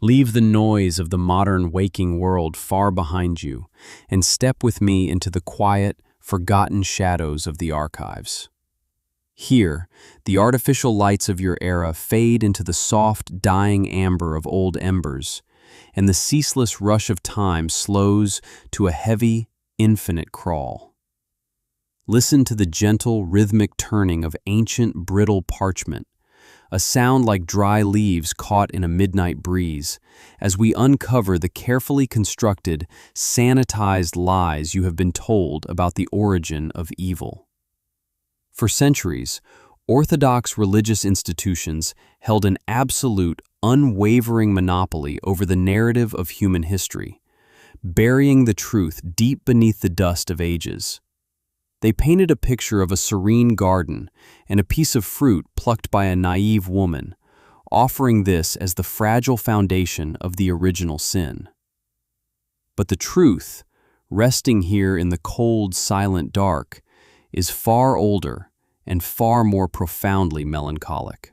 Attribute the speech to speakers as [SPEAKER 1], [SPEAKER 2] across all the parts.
[SPEAKER 1] Leave the noise of the modern waking world far behind you and step with me into the quiet, forgotten shadows of the archives. Here, the artificial lights of your era fade into the soft, dying amber of old embers, and the ceaseless rush of time slows to a heavy, infinite crawl. Listen to the gentle, rhythmic turning of ancient, brittle parchment, a sound like dry leaves caught in a midnight breeze, as we uncover the carefully constructed, sanitized lies you have been told about the origin of evil. For centuries, orthodox religious institutions held an absolute, unwavering monopoly over the narrative of human history, burying the truth deep beneath the dust of ages. They painted a picture of a serene garden and a piece of fruit plucked by a naive woman, offering this as the fragile foundation of the original sin. But the truth, resting here in the cold, silent dark, is far older and far more profoundly melancholic.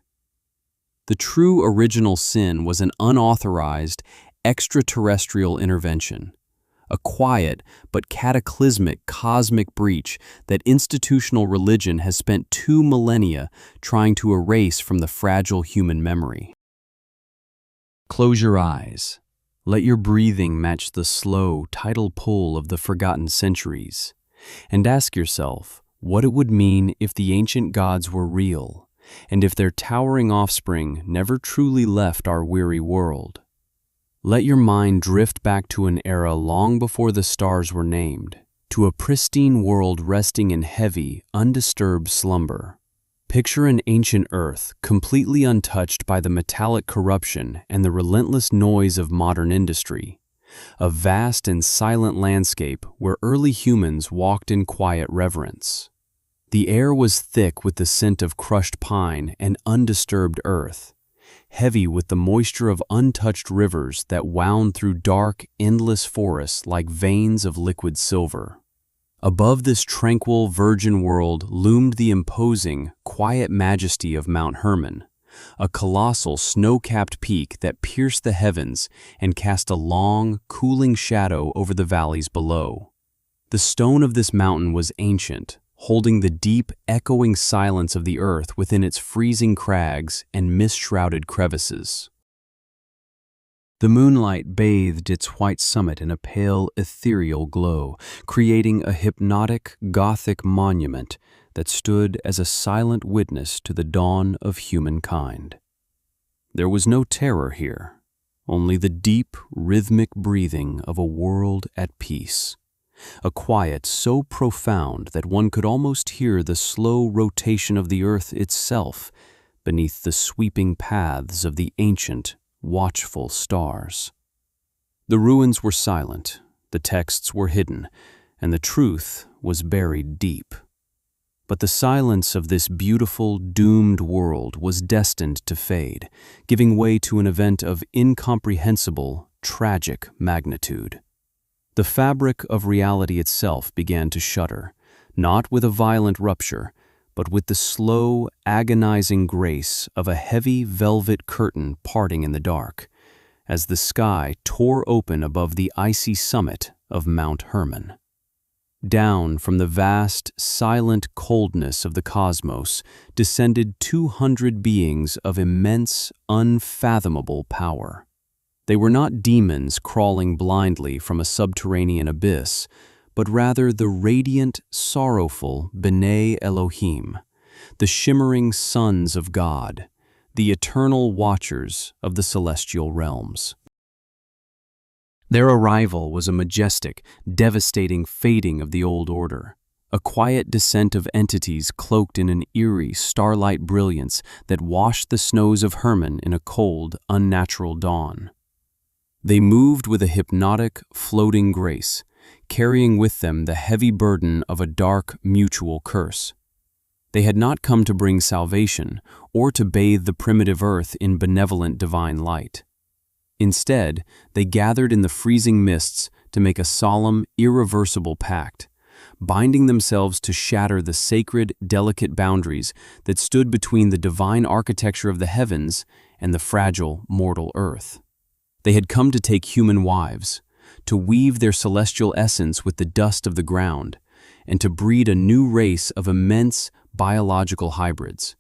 [SPEAKER 1] The true original sin was an unauthorized, extraterrestrial intervention, a quiet but cataclysmic cosmic breach that institutional religion has spent 2 millennia trying to erase from the fragile human memory. Close your eyes. Let your breathing match the slow, tidal pull of the forgotten centuries, and ask yourself what it would mean if the ancient gods were real, and if their towering offspring never truly left our weary world. Let your mind drift back to an era long before the stars were named, to a pristine world resting in heavy, undisturbed slumber. Picture an ancient Earth completely untouched by the metallic corruption and the relentless noise of modern industry, a vast and silent landscape where early humans walked in quiet reverence. The air was thick with the scent of crushed pine and undisturbed earth, heavy with the moisture of untouched rivers that wound through dark, endless forests like veins of liquid silver. Above this tranquil, virgin world loomed the imposing, quiet majesty of Mount Hermon, a colossal, snow-capped peak that pierced the heavens and cast a long, cooling shadow over the valleys below. The stone of this mountain was ancient, holding the deep, echoing silence of the earth within its freezing crags and mist-shrouded crevices. The moonlight bathed its white summit in a pale, ethereal glow, creating a hypnotic, Gothic monument that stood as a silent witness to the dawn of humankind. There was no terror here, only the deep, rhythmic breathing of a world at peace. A quiet so profound that one could almost hear the slow rotation of the earth itself beneath the sweeping paths of the ancient, watchful stars. The ruins were silent, the texts were hidden, and the truth was buried deep. But the silence of this beautiful, doomed world was destined to fade, giving way to an event of incomprehensible, tragic magnitude. The fabric of reality itself began to shudder, not with a violent rupture, but with the slow, agonizing grace of a heavy velvet curtain parting in the dark, as the sky tore open above the icy summit of Mount Hermon. Down from the vast, silent coldness of the cosmos descended 200 beings of immense, unfathomable power. They were not demons crawling blindly from a subterranean abyss, but rather the radiant, sorrowful B'nai Elohim, the shimmering sons of God, the eternal watchers of the celestial realms. Their arrival was a majestic, devastating fading of the old order, a quiet descent of entities cloaked in an eerie, starlight brilliance that washed the snows of Hermon in a cold, unnatural dawn. They moved with a hypnotic, floating grace, carrying with them the heavy burden of a dark, mutual curse. They had not come to bring salvation or to bathe the primitive earth in benevolent divine light. Instead, they gathered in the freezing mists to make a solemn, irreversible pact, binding themselves to shatter the sacred, delicate boundaries that stood between the divine architecture of the heavens and the fragile, mortal earth. They had come to take human wives, to weave their celestial essence with the dust of the ground, and to breed a new race of immense biological hybrids.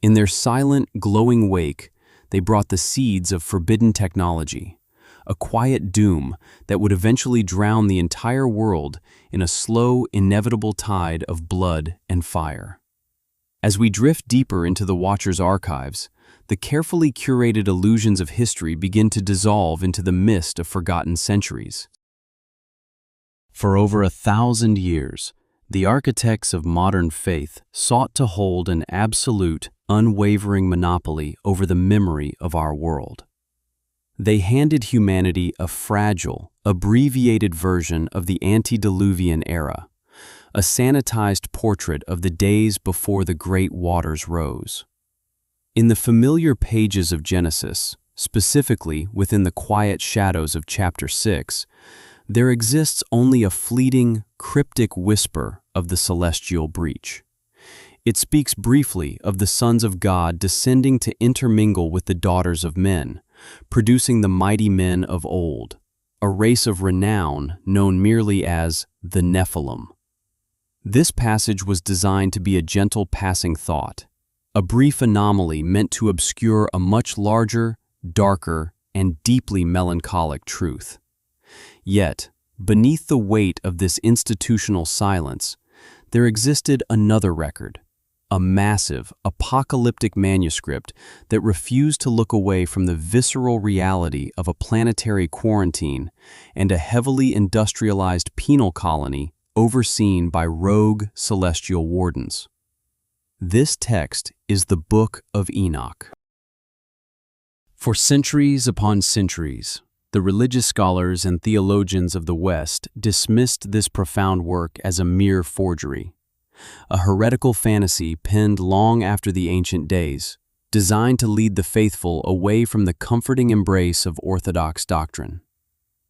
[SPEAKER 1] In their silent, glowing wake, they brought the seeds of forbidden technology, a quiet doom that would eventually drown the entire world in a slow, inevitable tide of blood and fire. As we drift deeper into the Watcher's archives, the carefully curated illusions of history begin to dissolve into the mist of forgotten centuries. For over 1,000 years, the architects of modern faith sought to hold an absolute, unwavering monopoly over the memory of our world. They handed humanity a fragile, abbreviated version of the antediluvian era, a sanitized portrait of the days before the great waters rose. In the familiar pages of Genesis, specifically within the quiet shadows of chapter 6, there exists only a fleeting, cryptic whisper of the celestial breach. It speaks briefly of the sons of God descending to intermingle with the daughters of men, producing the mighty men of old, a race of renown known merely as the Nephilim. This passage was designed to be a gentle passing thought, a brief anomaly meant to obscure a much larger, darker, and deeply melancholic truth. Yet, beneath the weight of this institutional silence, there existed another record, a massive, apocalyptic manuscript that refused to look away from the visceral reality of a planetary quarantine and a heavily industrialized penal colony overseen by rogue celestial wardens. This text is the Book of Enoch. For centuries upon centuries, the religious scholars and theologians of the West dismissed this profound work as a mere forgery, a heretical fantasy penned long after the ancient days, designed to lead the faithful away from the comforting embrace of orthodox doctrine.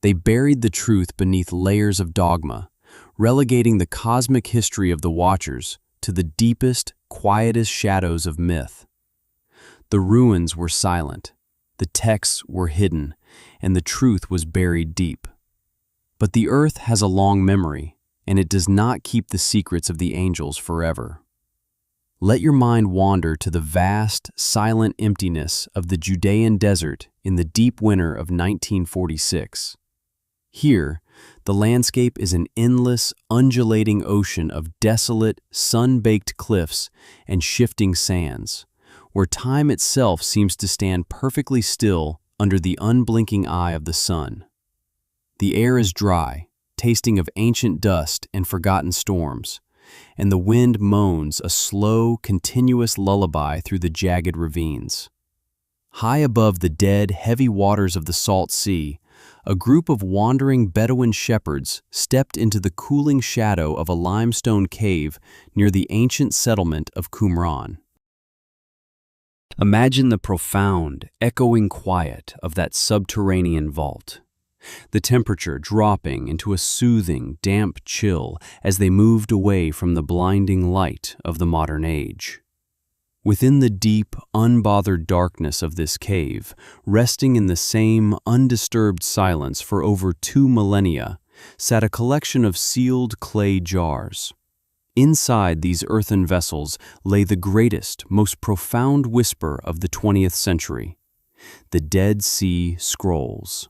[SPEAKER 1] They buried the truth beneath layers of dogma, relegating the cosmic history of the Watchers to the deepest, quietest shadows of myth. The ruins were silent, the texts were hidden, and the truth was buried deep. But the earth has a long memory, and it does not keep the secrets of the angels forever. Let your mind wander to the vast, silent emptiness of the Judean desert in the deep winter of 1946. Here, the landscape is an endless, undulating ocean of desolate, sun-baked cliffs and shifting sands, where time itself seems to stand perfectly still under the unblinking eye of the sun. The air is dry, tasting of ancient dust and forgotten storms, and the wind moans a slow, continuous lullaby through the jagged ravines. High above the dead, heavy waters of the salt sea, a group of wandering Bedouin shepherds stepped into the cooling shadow of a limestone cave near the ancient settlement of Qumran. Imagine the profound, echoing quiet of that subterranean vault, the temperature dropping into a soothing, damp chill as they moved away from the blinding light of the modern age. Within the deep, unbothered darkness of this cave, resting in the same undisturbed silence for over 2 millennia, sat a collection of sealed clay jars. Inside these earthen vessels lay the greatest, most profound whisper of the 20th century, the Dead Sea Scrolls.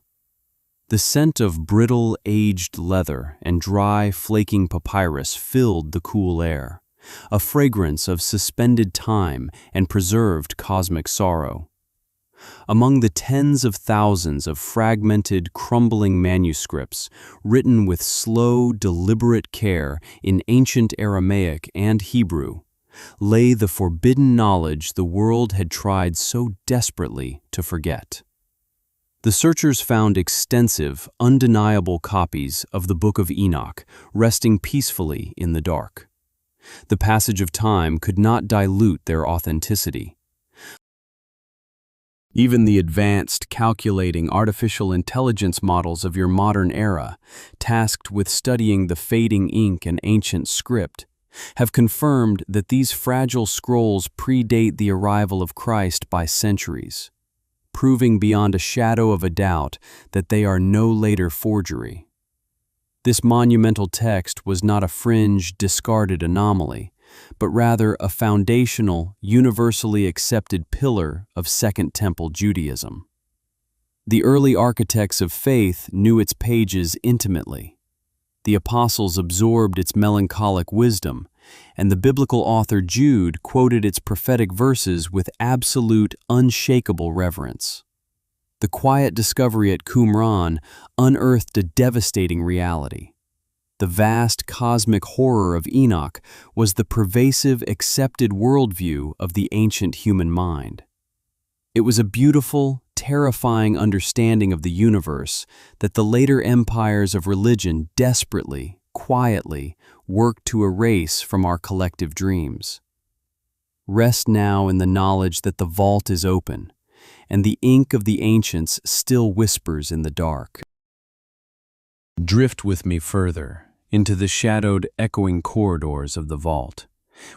[SPEAKER 1] The scent of brittle, aged leather and dry, flaking papyrus filled the cool air, a fragrance of suspended time and preserved cosmic sorrow. Among the tens of thousands of fragmented, crumbling manuscripts, written with slow, deliberate care in ancient Aramaic and Hebrew, lay the forbidden knowledge the world had tried so desperately to forget. The searchers found extensive, undeniable copies of the Book of Enoch resting peacefully in the dark. The passage of time could not dilute their authenticity. Even the advanced, calculating artificial intelligence models of your modern era, tasked with studying the fading ink and ancient script, have confirmed that these fragile scrolls predate the arrival of Christ by centuries. proving beyond a shadow of a doubt that they are no later forgery. This monumental text was not a fringe, discarded anomaly, but rather a foundational, universally accepted pillar of Second Temple Judaism. The early architects of faith knew its pages intimately. The apostles absorbed its melancholic wisdom, and the biblical author Jude quoted its prophetic verses with absolute, unshakable reverence. The quiet discovery at Qumran unearthed a devastating reality. The vast cosmic horror of Enoch was the pervasive, accepted worldview of the ancient human mind. It was a beautiful, terrifying understanding of the universe that the later empires of religion desperately, quietly worked to erase from our collective dreams. Rest now in the knowledge that the vault is open, and the ink of the ancients still whispers in the dark. Drift with me further into the shadowed, echoing corridors of the vault,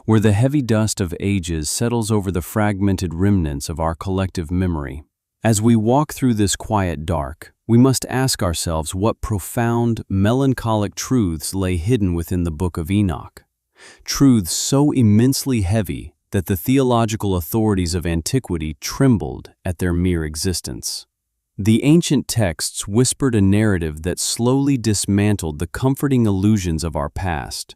[SPEAKER 1] where the heavy dust of ages settles over the fragmented remnants of our collective memory. As we walk through this quiet dark, we must ask ourselves what profound, melancholic truths lay hidden within the Book of Enoch. Truths so immensely heavy that the theological authorities of antiquity trembled at their mere existence. The ancient texts whispered a narrative that slowly dismantled the comforting illusions of our past,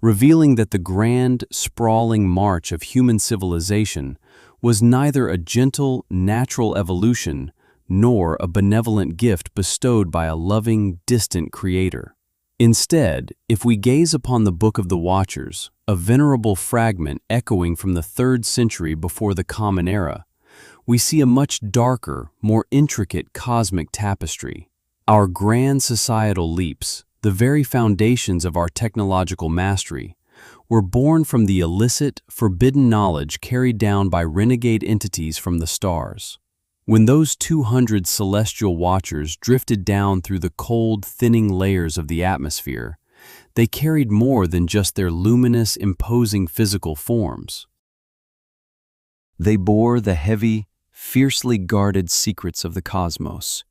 [SPEAKER 1] revealing that the grand, sprawling march of human civilization was neither a gentle, natural evolution nor a benevolent gift bestowed by a loving, distant creator. Instead, if we gaze upon the Book of the Watchers, a venerable fragment echoing from the 3rd century before the Common Era, we see a much darker, more intricate cosmic tapestry. Our grand societal leaps, the very foundations of our technological mastery, were born from the illicit, forbidden knowledge carried down by renegade entities from the stars. When those 200 celestial watchers drifted down through the cold, thinning layers of the atmosphere, they carried more than just their luminous, imposing physical forms. They bore the heavy, fiercely guarded secrets of the cosmos,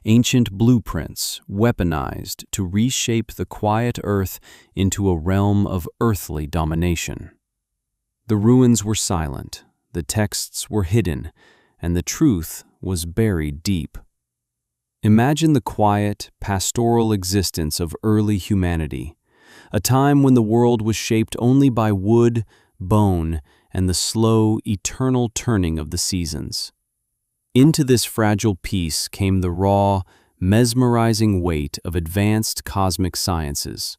[SPEAKER 1] ancient blueprints weaponized to reshape the quiet earth into a realm of earthly domination. The ruins were silent, the texts were hidden, and the truth was buried deep. Imagine the quiet, pastoral existence of early humanity, a time when the world was shaped only by wood, bone, and the slow, eternal turning of the seasons. Into this fragile piece came the raw, mesmerizing weight of advanced cosmic sciences,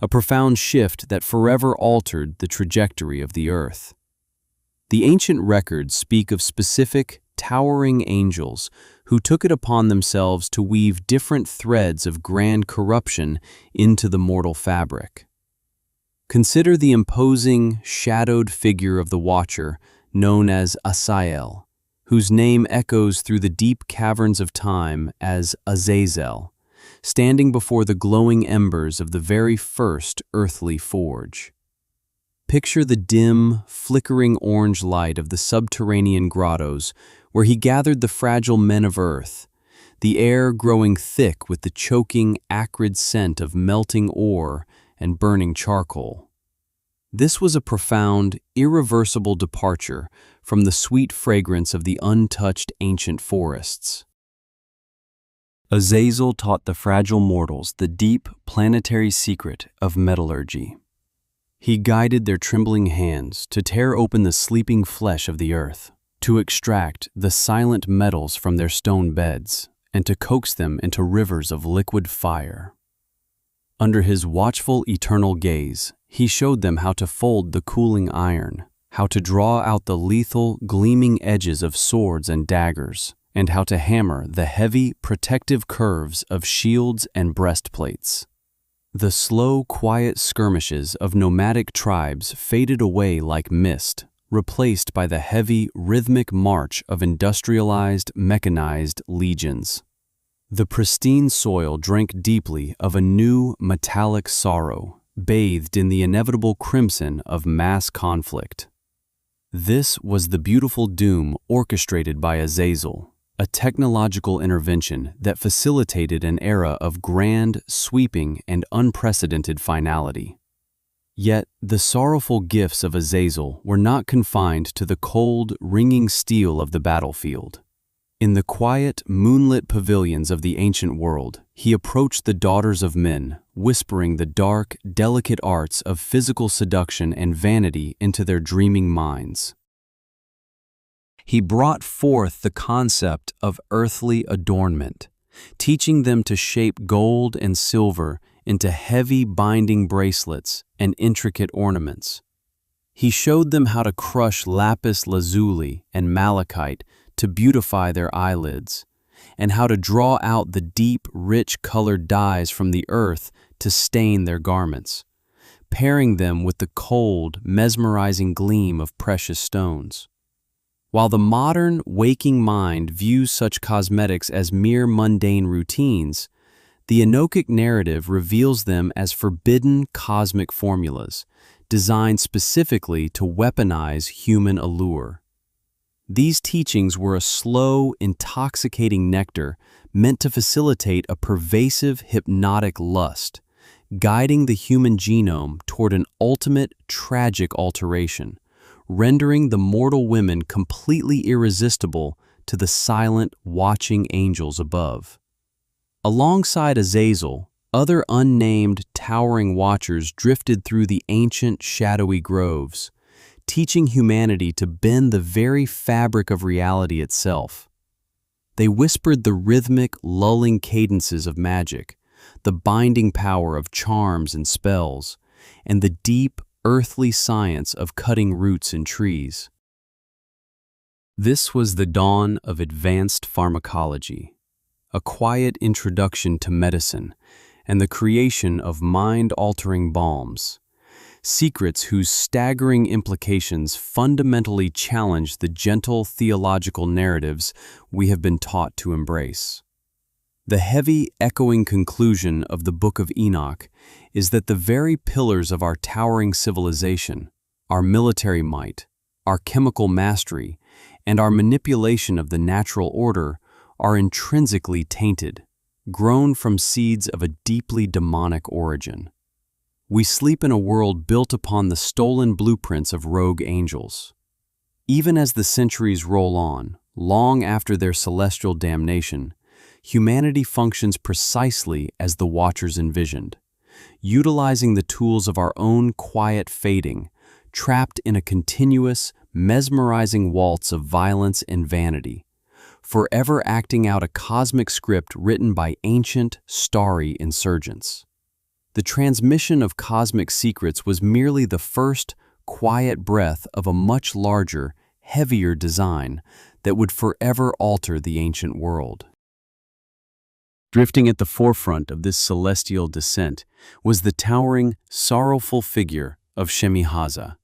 [SPEAKER 1] a profound shift that forever altered the trajectory of the Earth. The ancient records speak of specific, towering angels who took it upon themselves to weave different threads of grand corruption into the mortal fabric. Consider the imposing, shadowed figure of the Watcher, known as Asael, whose name echoes through the deep caverns of time as Azazel, standing before the glowing embers of the very first earthly forge. Picture the dim, flickering orange light of the subterranean grottos where he gathered the fragile men of earth, the air growing thick with the choking, acrid scent of melting ore and burning charcoal. This was a profound, irreversible departure from the sweet fragrance of the untouched ancient forests. Azazel taught the fragile mortals the deep, planetary secret of metallurgy. He guided their trembling hands to tear open the sleeping flesh of the earth, to extract the silent metals from their stone beds, and to coax them into rivers of liquid fire. Under his watchful, eternal gaze, he showed them how to fold the cooling iron, how to draw out the lethal, gleaming edges of swords and daggers, and how to hammer the heavy, protective curves of shields and breastplates. The slow, quiet skirmishes of nomadic tribes faded away like mist, replaced by the heavy, rhythmic march of industrialized, mechanized legions. The pristine soil drank deeply of a new, metallic sorrow, bathed in the inevitable crimson of mass conflict. This was the beautiful doom orchestrated by Azazel, a technological intervention that facilitated an era of grand, sweeping, and unprecedented finality. Yet, the sorrowful gifts of Azazel were not confined to the cold, ringing steel of the battlefield. In the quiet, moonlit pavilions of the ancient world, he approached the daughters of men, whispering the dark, delicate arts of physical seduction and vanity into their dreaming minds. He brought forth the concept of earthly adornment, teaching them to shape gold and silver into heavy binding bracelets and intricate ornaments. He showed them how to crush lapis lazuli and malachite to beautify their eyelids, and how to draw out the deep, rich colored dyes from the earth to stain their garments, pairing them with the cold, mesmerizing gleam of precious stones. While the modern, waking mind views such cosmetics as mere mundane routines, the Enochic narrative reveals them as forbidden cosmic formulas, designed specifically to weaponize human allure. These teachings were a slow, intoxicating nectar meant to facilitate a pervasive, hypnotic lust, guiding the human genome toward an ultimate, tragic alteration, rendering the mortal women completely irresistible to the silent, watching angels above. Alongside Azazel, other unnamed, towering watchers drifted through the ancient, shadowy groves, teaching humanity to bend the very fabric of reality itself. They whispered the rhythmic, lulling cadences of magic, the binding power of charms and spells, and the deep, earthly science of cutting roots in trees. This was the dawn of advanced pharmacology, a quiet introduction to medicine, and the creation of mind-altering balms, secrets whose staggering implications fundamentally challenge the gentle theological narratives we have been taught to embrace. The heavy, echoing conclusion of the Book of Enoch is that the very pillars of our towering civilization, our military might, our chemical mastery, and our manipulation of the natural order are intrinsically tainted, grown from seeds of a deeply demonic origin. We sleep in a world built upon the stolen blueprints of rogue angels. Even as the centuries roll on, long after their celestial damnation, humanity functions precisely as the Watchers envisioned, utilizing the tools of our own quiet fading, trapped in a continuous, mesmerizing waltz of violence and vanity, forever acting out a cosmic script written by ancient, starry insurgents. The transmission of cosmic secrets was merely the first, quiet breath of a much larger, heavier design that would forever alter the ancient world. Drifting at the forefront of this celestial descent was the towering, sorrowful figure of Shemihaza,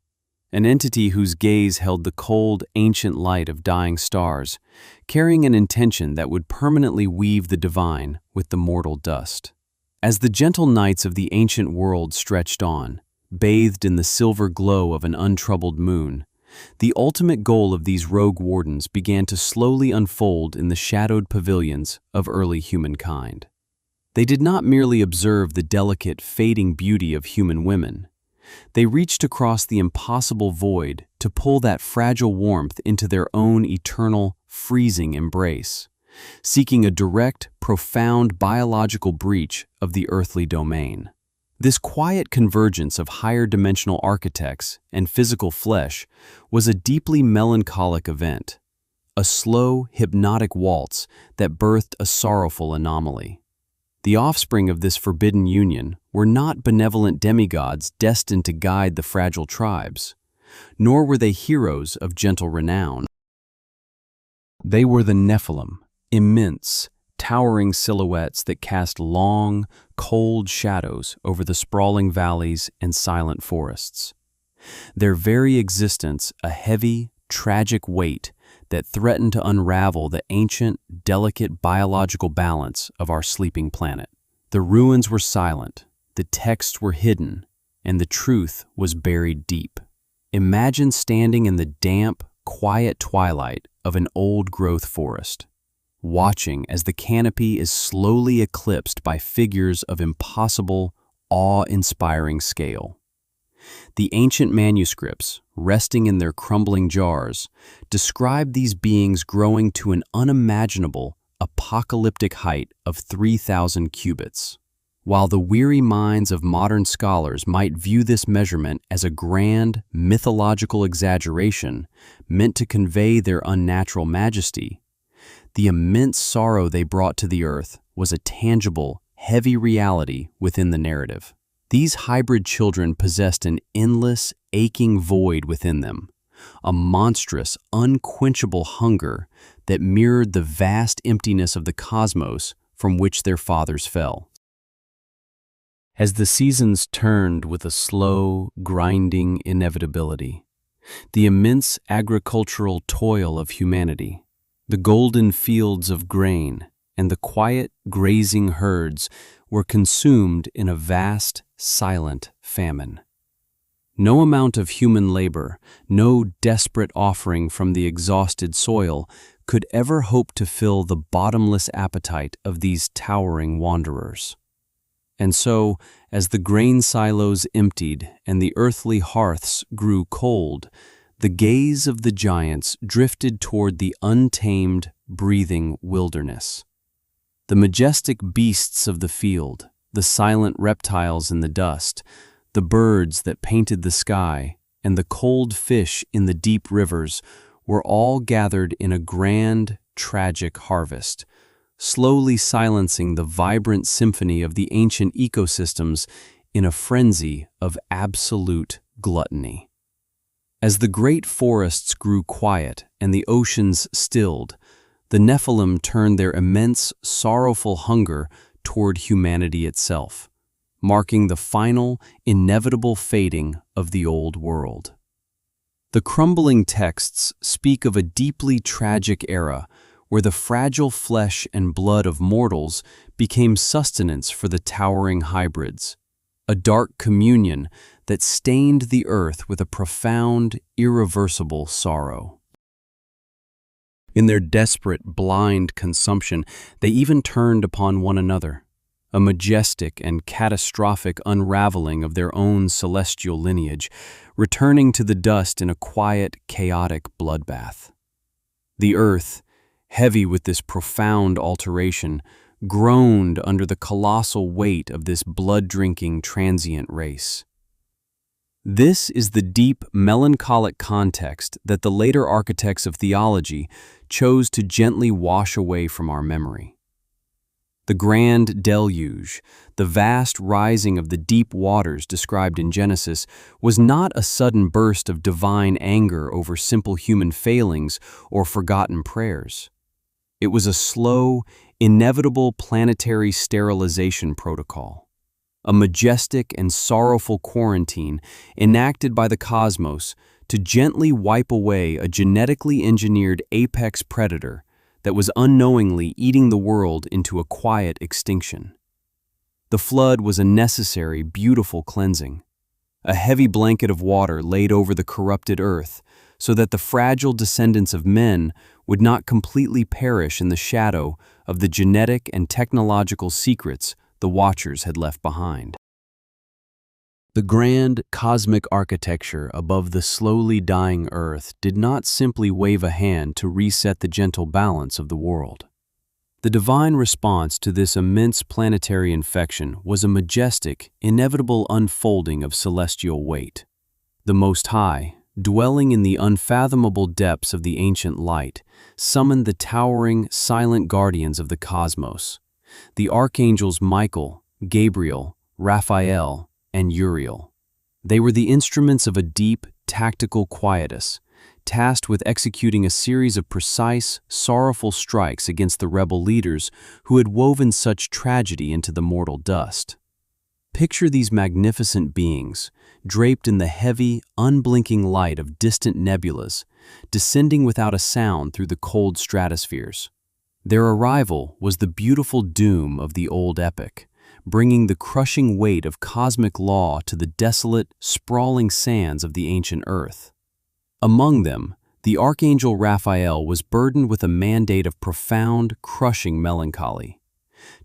[SPEAKER 1] an entity whose gaze held the cold, ancient light of dying stars, carrying an intention that would permanently weave the divine with the mortal dust. As the gentle nights of the ancient world stretched on, bathed in the silver glow of an untroubled moon, the ultimate goal of these rogue wardens began to slowly unfold in the shadowed pavilions of early humankind. They did not merely observe the delicate, fading beauty of human women. They reached across the impossible void to pull that fragile warmth into their own eternal, freezing embrace, seeking a direct, profound biological breach of the earthly domain. This quiet convergence of higher dimensional architects and physical flesh was a deeply melancholic event, a slow, hypnotic waltz that birthed a sorrowful anomaly. The offspring of this forbidden union were not benevolent demigods destined to guide the fragile tribes, nor were they heroes of gentle renown. They were the Nephilim, immense, towering silhouettes that cast long, cold shadows over the sprawling valleys and silent forests. Their very existence a heavy, tragic weight that threatened to unravel the ancient, delicate biological balance of our sleeping planet. The ruins were silent, the texts were hidden, and the truth was buried deep. Imagine standing in the damp, quiet twilight of an old-growth forest. watching as the canopy is slowly eclipsed by figures of impossible, awe-inspiring scale. The ancient manuscripts, resting in their crumbling jars, describe these beings growing to an unimaginable, apocalyptic height of 3,000 cubits. While the weary minds of modern scholars might view this measurement as a grand, mythological exaggeration meant to convey their unnatural majesty, the immense sorrow they brought to the earth was a tangible, heavy reality within the narrative. These hybrid children possessed an endless, aching void within them, a monstrous, unquenchable hunger that mirrored the vast emptiness of the cosmos from which their fathers fell. As the seasons turned with a slow, grinding inevitability, the immense agricultural toil of humanity, the golden fields of grain, and the quiet, grazing herds were consumed in a vast, silent famine. No amount of human labor, no desperate offering from the exhausted soil could ever hope to fill the bottomless appetite of these towering wanderers. And so, as the grain silos emptied and the earthly hearths grew cold, the gaze of the giants drifted toward the untamed, breathing wilderness. The majestic beasts of the field, the silent reptiles in the dust, the birds that painted the sky, and the cold fish in the deep rivers were all gathered in a grand, tragic harvest, slowly silencing the vibrant symphony of the ancient ecosystems in a frenzy of absolute gluttony. As the great forests grew quiet and the oceans stilled, the Nephilim turned their immense, sorrowful hunger toward humanity itself, marking the final, inevitable fading of the old world. The crumbling texts speak of a deeply tragic era where the fragile flesh and blood of mortals became sustenance for the towering hybrids, a dark communion that stained the earth with a profound, irreversible sorrow. In their desperate, blind consumption, they even turned upon one another, a majestic and catastrophic unraveling of their own celestial lineage, returning to the dust in a quiet, chaotic bloodbath. The earth, heavy with this profound alteration, groaned under the colossal weight of this blood-drinking transient race. This is the deep, melancholic context that the later architects of theology chose to gently wash away from our memory. The grand deluge, the vast rising of the deep waters described in Genesis, was not a sudden burst of divine anger over simple human failings or forgotten prayers. It was a slow, inevitable planetary sterilization protocol, a majestic and sorrowful quarantine enacted by the cosmos to gently wipe away a genetically engineered apex predator that was unknowingly eating the world into a quiet extinction. The flood was a necessary, beautiful cleansing, a heavy blanket of water laid over the corrupted earth so that the fragile descendants of men would not completely perish in the shadow of the genetic and technological secrets the Watchers had left behind. The grand cosmic architecture above the slowly dying earth did not simply wave a hand to reset the gentle balance of the world. The divine response to this immense planetary infection was a majestic, inevitable unfolding of celestial weight. The Most High, dwelling in the unfathomable depths of the ancient light, summoned the towering, silent guardians of the cosmos, the archangels Michael, Gabriel, Raphael, and Uriel. They were the instruments of a deep, tactical quietus, tasked with executing a series of precise, sorrowful strikes against the rebel leaders who had woven such tragedy into the mortal dust. Picture these magnificent beings, draped in the heavy, unblinking light of distant nebulas, descending without a sound through the cold stratospheres. Their arrival was the beautiful doom of the old epic, bringing the crushing weight of cosmic law to the desolate, sprawling sands of the ancient earth. Among them, the Archangel Raphael was burdened with a mandate of profound, crushing melancholy,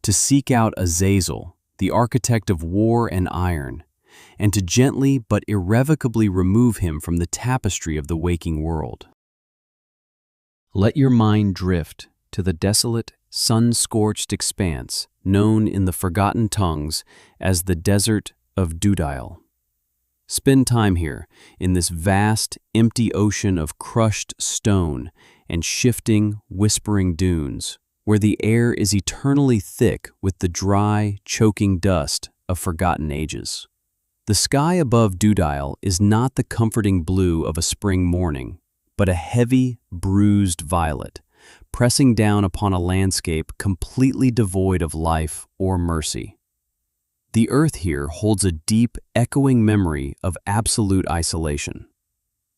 [SPEAKER 1] to seek out Azazel, the architect of war and iron, and to gently but irrevocably remove him from the tapestry of the waking world. Let your mind drift to the desolate, sun-scorched expanse known in the forgotten tongues as the Desert of Dudail. Spend time here in this vast, empty ocean of crushed stone and shifting, whispering dunes, where the air is eternally thick with the dry, choking dust of forgotten ages. The sky above Dudail is not the comforting blue of a spring morning, but a heavy, bruised violet, pressing down upon a landscape completely devoid of life or mercy. The earth here holds a deep, echoing memory of absolute isolation.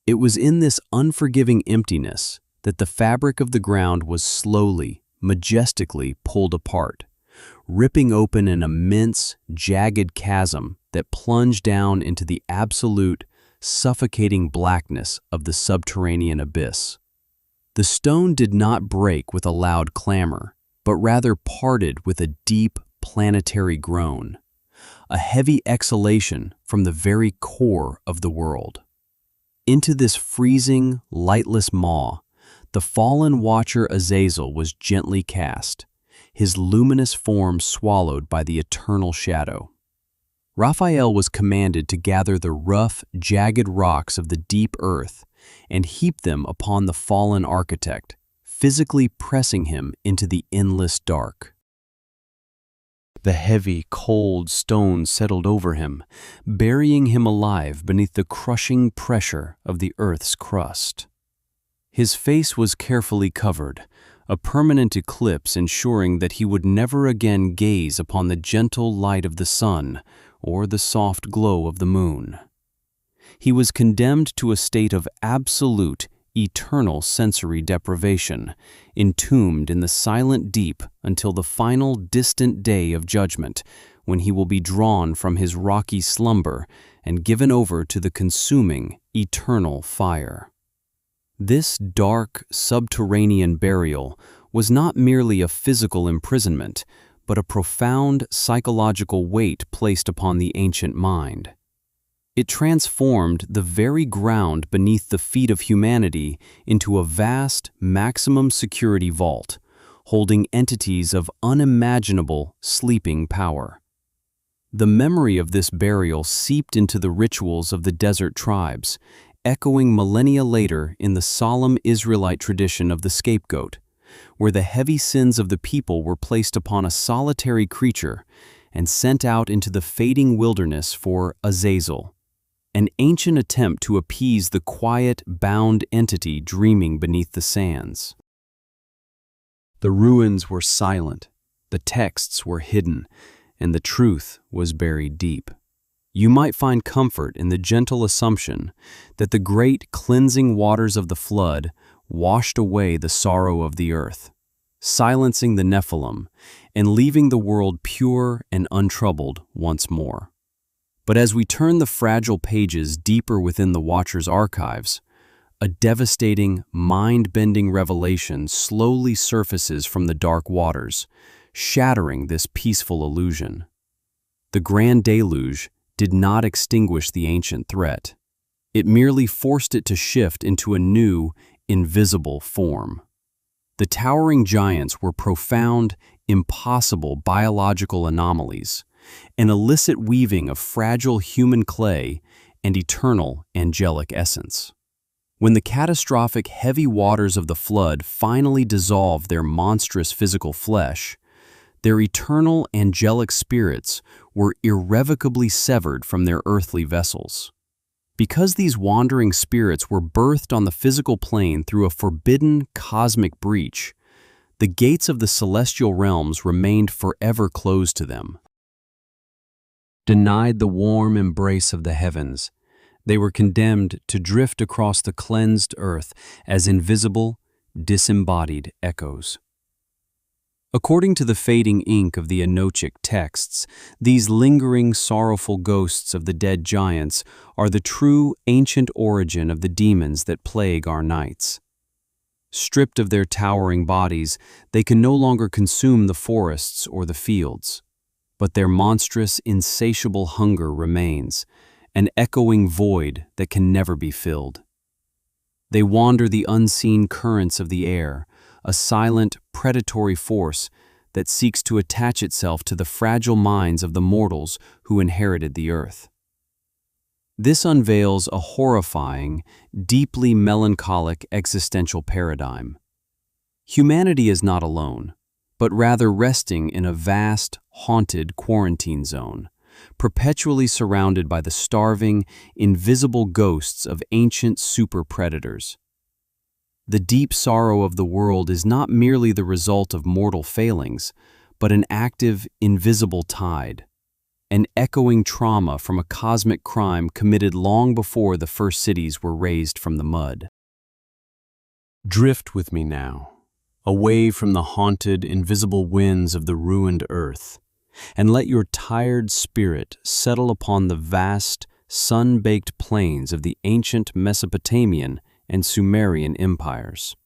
[SPEAKER 1] It was in this unforgiving emptiness that the fabric of the ground was slowly, majestically pulled apart, ripping open an immense, jagged chasm that plunged down into the absolute, suffocating blackness of the subterranean abyss. The stone did not break with a loud clamor, but rather parted with a deep, planetary groan, a heavy exhalation from the very core of the world. Into this freezing, lightless maw, the fallen watcher Azazel was gently cast, his luminous form swallowed by the eternal shadow. Raphael was commanded to gather the rough, jagged rocks of the deep earth and heap them upon the fallen architect, physically pressing him into the endless dark. The heavy, cold stones settled over him, burying him alive beneath the crushing pressure of the earth's crust. His face was carefully covered, a permanent eclipse ensuring that he would never again gaze upon the gentle light of the sun or the soft glow of the moon. He was condemned to a state of absolute, eternal sensory deprivation, entombed in the silent deep until the final distant day of judgment, when he will be drawn from his rocky slumber and given over to the consuming, eternal fire. This dark, subterranean burial was not merely a physical imprisonment, but a profound psychological weight placed upon the ancient mind. It transformed the very ground beneath the feet of humanity into a vast, maximum security vault, holding entities of unimaginable sleeping power. The memory of this burial seeped into the rituals of the desert tribes, echoing millennia later in the solemn Israelite tradition of the scapegoat, where the heavy sins of the people were placed upon a solitary creature and sent out into the fading wilderness for Azazel, an ancient attempt to appease the quiet, bound entity dreaming beneath the sands. The ruins were silent, the texts were hidden, and the truth was buried deep. You might find comfort in the gentle assumption that the great cleansing waters of the flood washed away the sorrow of the earth, silencing the Nephilim and leaving the world pure and untroubled once more. But as we turn the fragile pages deeper within the Watcher's archives, a devastating, mind-bending revelation slowly surfaces from the dark waters, shattering this peaceful illusion. The Grand Deluge did not extinguish the ancient threat. It merely forced it to shift into a new, invisible form. The towering giants were profound, impossible biological anomalies, an illicit weaving of fragile human clay and eternal angelic essence. When the catastrophic heavy waters of the flood finally dissolved their monstrous physical flesh, their eternal angelic spirits were irrevocably severed from their earthly vessels. Because these wandering spirits were birthed on the physical plane through a forbidden cosmic breach, the gates of the celestial realms remained forever closed to them. Denied the warm embrace of the heavens, they were condemned to drift across the cleansed earth as invisible, disembodied echoes. According to the fading ink of the Enochic texts, these lingering, sorrowful ghosts of the dead giants are the true ancient origin of the demons that plague our nights. Stripped of their towering bodies, they can no longer consume the forests or the fields, but their monstrous, insatiable hunger remains, an echoing void that can never be filled. They wander the unseen currents of the air, a silent, predatory force that seeks to attach itself to the fragile minds of the mortals who inherited the earth. This unveils a horrifying, deeply melancholic existential paradigm. Humanity is not alone, but rather resting in a vast, haunted quarantine zone, perpetually surrounded by the starving, invisible ghosts of ancient super-predators. The deep sorrow of the world is not merely the result of mortal failings, but an active, invisible tide, an echoing trauma from a cosmic crime committed long before the first cities were raised from the mud. Drift with me now, away from the haunted, invisible winds of the ruined earth, and let your tired spirit settle upon the vast, sun-baked plains of the ancient Mesopotamian and Sumerian empires.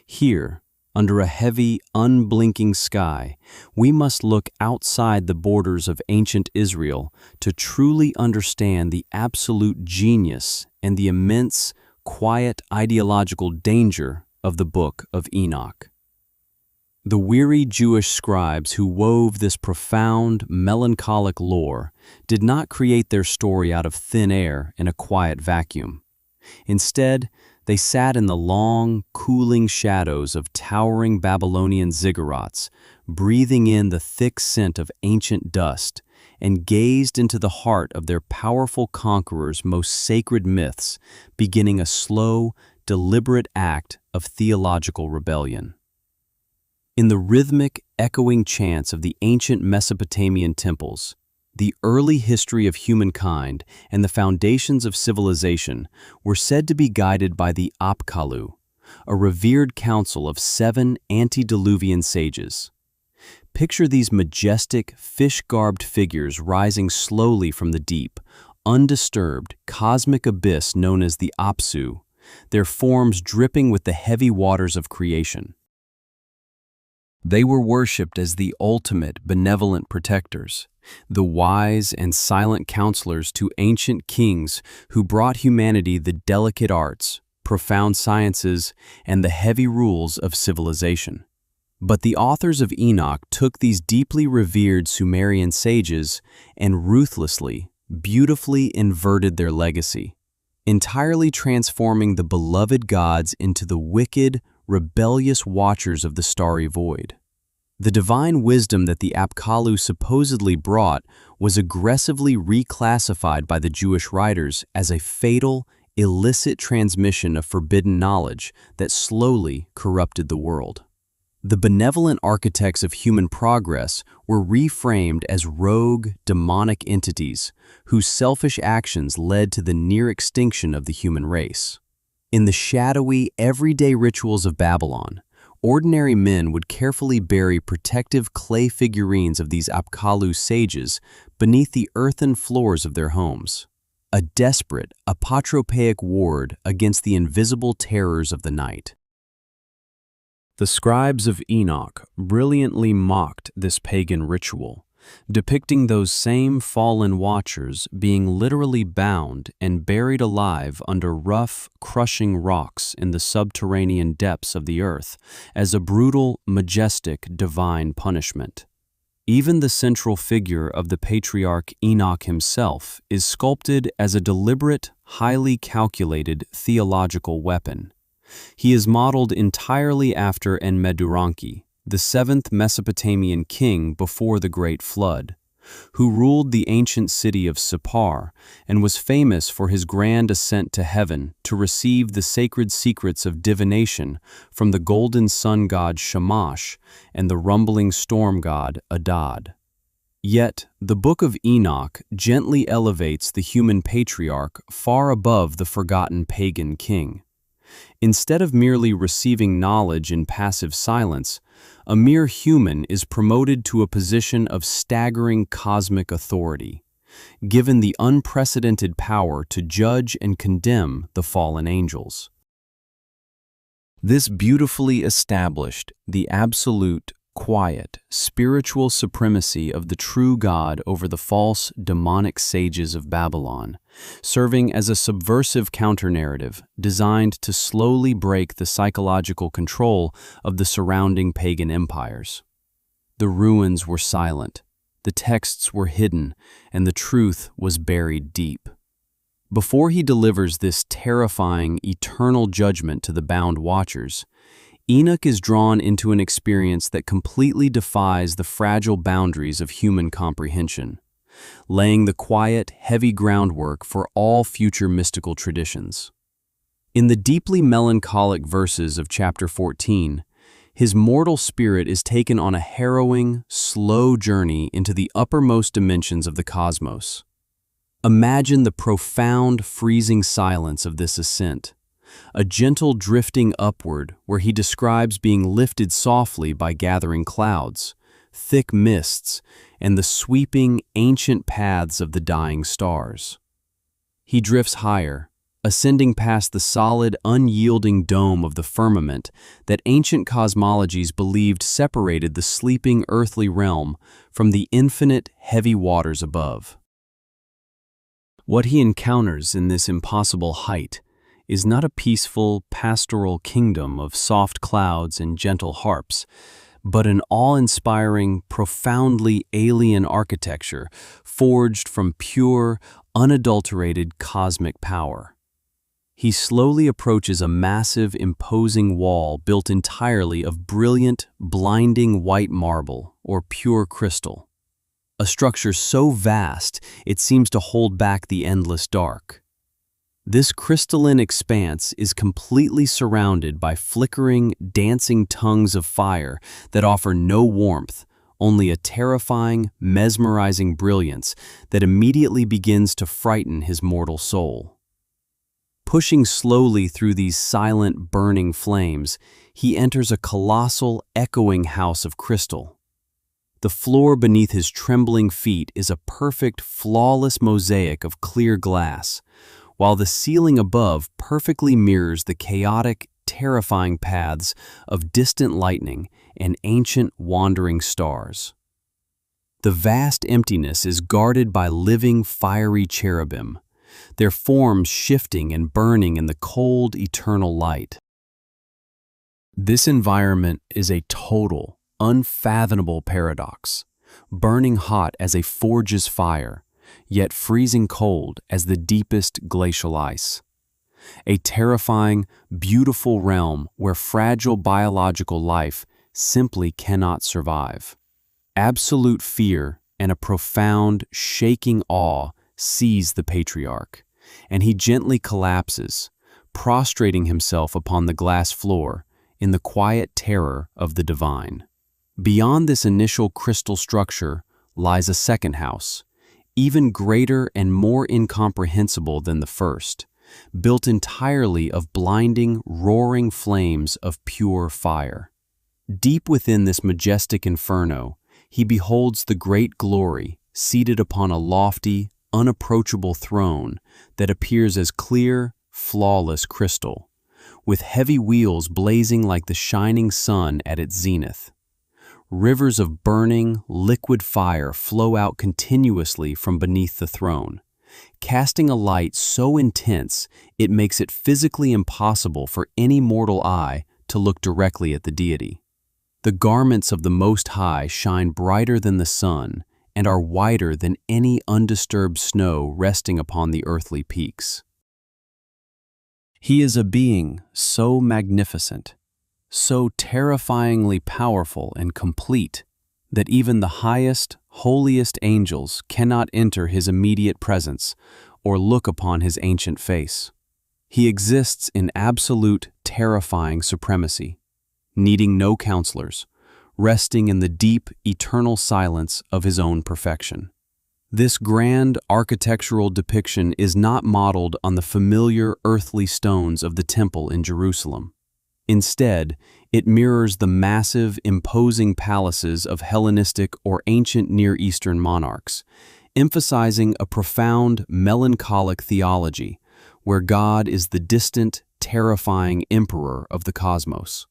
[SPEAKER 1] Here, under a heavy, unblinking sky, we must look outside the borders of ancient Israel to truly understand the absolute genius and the immense, quiet ideological danger of the Book of Enoch. The weary Jewish scribes who wove this profound, melancholic lore did not create their story out of thin air in a quiet vacuum. Instead, they sat in the long, cooling shadows of towering Babylonian ziggurats, breathing in the thick scent of ancient dust, and gazed into the heart of their powerful conqueror's most sacred myths, beginning a slow, deliberate act of theological rebellion. In the rhythmic, echoing chants of the ancient Mesopotamian temples, the early history of humankind and the foundations of civilization were said to be guided by the Apkallu, a revered council of 7 antediluvian sages. Picture these majestic, fish-garbed figures rising slowly from the deep, undisturbed, cosmic abyss known as the Apsu, their forms dripping with the heavy waters of creation. They were worshipped as the ultimate benevolent protectors, the wise and silent counselors to ancient kings who brought humanity the delicate arts, profound sciences, and the heavy rules of civilization. But the authors of Enoch took these deeply revered Sumerian sages and ruthlessly, beautifully inverted their legacy, entirely transforming the beloved gods into the wicked, rebellious watchers of the starry void. The divine wisdom that the Apkallu supposedly brought was aggressively reclassified by the Jewish writers as a fatal, illicit transmission of forbidden knowledge that slowly corrupted the world. The benevolent architects of human progress were reframed as rogue, demonic entities whose selfish actions led to the near extinction of the human race. In the shadowy, everyday rituals of Babylon, ordinary men would carefully bury protective clay figurines of these Apkallu sages beneath the earthen floors of their homes, a desperate, apotropaic ward against the invisible terrors of the night. The scribes of Enoch brilliantly mocked this pagan ritual, depicting those same fallen watchers being literally bound and buried alive under rough, crushing rocks in the subterranean depths of the earth as a brutal, majestic, divine punishment. Even the central figure of the patriarch Enoch himself is sculpted as a deliberate, highly calculated theological weapon. He is modeled entirely after Enmeduranki, the 7th Mesopotamian king before the Great Flood, who ruled the ancient city of Sippar and was famous for his grand ascent to heaven to receive the sacred secrets of divination from the golden sun god Shamash and the rumbling storm god Adad. Yet, the Book of Enoch gently elevates the human patriarch far above the forgotten pagan king. Instead of merely receiving knowledge in passive silence, a mere human is promoted to a position of staggering cosmic authority, given the unprecedented power to judge and condemn the fallen angels. This beautifully established the absolute, quiet, spiritual supremacy of the true God over the false, demonic sages of Babylon, serving as a subversive counter-narrative designed to slowly break the psychological control of the surrounding pagan empires. The ruins were silent, the texts were hidden, and the truth was buried deep. Before he delivers this terrifying, eternal judgment to the bound watchers, Enoch is drawn into an experience that completely defies the fragile boundaries of human comprehension, laying the quiet, heavy groundwork for all future mystical traditions. In the deeply melancholic verses of chapter 14, his mortal spirit is taken on a harrowing, slow journey into the uppermost dimensions of the cosmos. Imagine the profound, freezing silence of this ascent, a gentle drifting upward where he describes being lifted softly by gathering clouds, thick mists, and the sweeping, ancient paths of the dying stars. He drifts higher, ascending past the solid, unyielding dome of the firmament that ancient cosmologies believed separated the sleeping earthly realm from the infinite, heavy waters above. What he encounters in this impossible height is not a peaceful, pastoral kingdom of soft clouds and gentle harps, but an awe-inspiring, profoundly alien architecture forged from pure, unadulterated cosmic power. He slowly approaches a massive, imposing wall built entirely of brilliant, blinding white marble or pure crystal, a structure so vast it seems to hold back the endless dark. This crystalline expanse is completely surrounded by flickering, dancing tongues of fire that offer no warmth, only a terrifying, mesmerizing brilliance that immediately begins to frighten his mortal soul. Pushing slowly through these silent, burning flames, he enters a colossal, echoing house of crystal. The floor beneath his trembling feet is a perfect, flawless mosaic of clear glass, while the ceiling above perfectly mirrors the chaotic, terrifying paths of distant lightning and ancient wandering stars. The vast emptiness is guarded by living, fiery cherubim, their forms shifting and burning in the cold, eternal light. This environment is a total, unfathomable paradox, burning hot as a forge's fire, yet freezing cold as the deepest glacial ice. A terrifying, beautiful realm where fragile biological life simply cannot survive. Absolute fear and a profound, shaking awe seize the patriarch, and he gently collapses, prostrating himself upon the glass floor in the quiet terror of the divine. Beyond this initial crystal structure lies a second house, even greater and more incomprehensible than the first, built entirely of blinding, roaring flames of pure fire. Deep within this majestic inferno, he beholds the great glory seated upon a lofty, unapproachable throne that appears as clear, flawless crystal, with heavy wheels blazing like the shining sun at its zenith. Rivers of burning, liquid fire flow out continuously from beneath the throne, casting a light so intense it makes it physically impossible for any mortal eye to look directly at the deity. The garments of the Most High shine brighter than the sun and are whiter than any undisturbed snow resting upon the earthly peaks. He is a being so magnificent, so terrifyingly powerful and complete, that even the highest, holiest angels cannot enter his immediate presence or look upon his ancient face. He exists in absolute, terrifying supremacy, needing no counselors, resting in the deep, eternal silence of his own perfection. This grand architectural depiction is not modeled on the familiar earthly stones of the temple in Jerusalem. Instead, It mirrors the massive, imposing palaces of Hellenistic or ancient Near Eastern monarchs, emphasizing a profound, melancholic theology where God is the distant, terrifying emperor of the cosmos.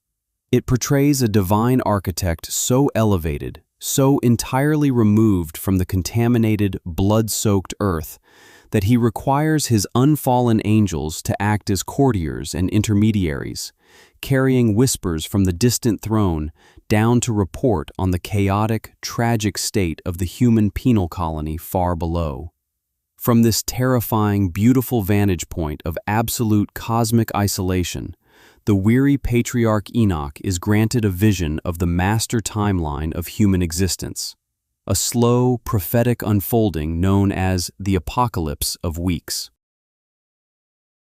[SPEAKER 1] It portrays a divine architect so elevated, so entirely removed from the contaminated, blood-soaked earth, that he requires his unfallen angels to act as courtiers and intermediaries, carrying whispers from the distant throne down to report on the chaotic, tragic state of the human penal colony far below. From this terrifying, beautiful vantage point of absolute cosmic isolation, the weary patriarch Enoch is granted a vision of the master timeline of human existence, a slow, prophetic unfolding known as the Apocalypse of Weeks.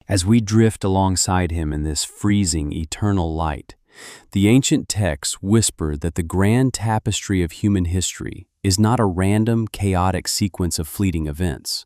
[SPEAKER 1] As we drift alongside him in this freezing, eternal light, the ancient texts whisper that the grand tapestry of human history is not a random, chaotic sequence of fleeting events,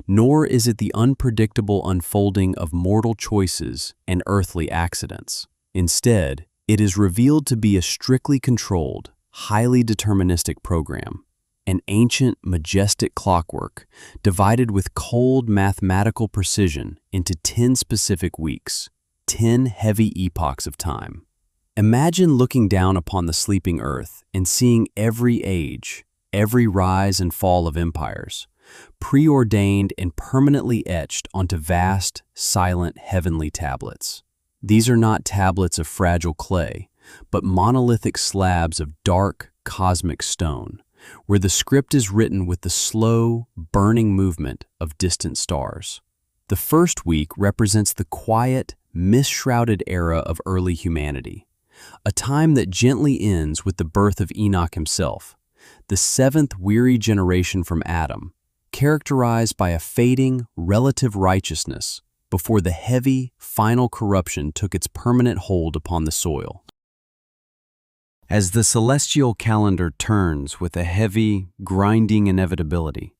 [SPEAKER 1] nor is it the unpredictable unfolding of mortal choices and earthly accidents. Instead, it is revealed to be a strictly controlled, highly deterministic program, an ancient, majestic clockwork divided with cold mathematical precision into 10 specific weeks, 10 heavy epochs of time. Imagine looking down upon the sleeping earth and seeing every age, every rise and fall of empires, preordained and permanently etched onto vast, silent, heavenly tablets. These are not tablets of fragile clay, but monolithic slabs of dark, cosmic stone, where the script is written with the slow, burning movement of distant stars. The first week represents the quiet, mist-shrouded era of early humanity, a time that gently ends with the birth of Enoch himself, the seventh weary generation from Adam, characterized by a fading, relative righteousness before the heavy, final corruption took its permanent hold upon the soil. As the celestial calendar turns with a heavy, grinding inevitability,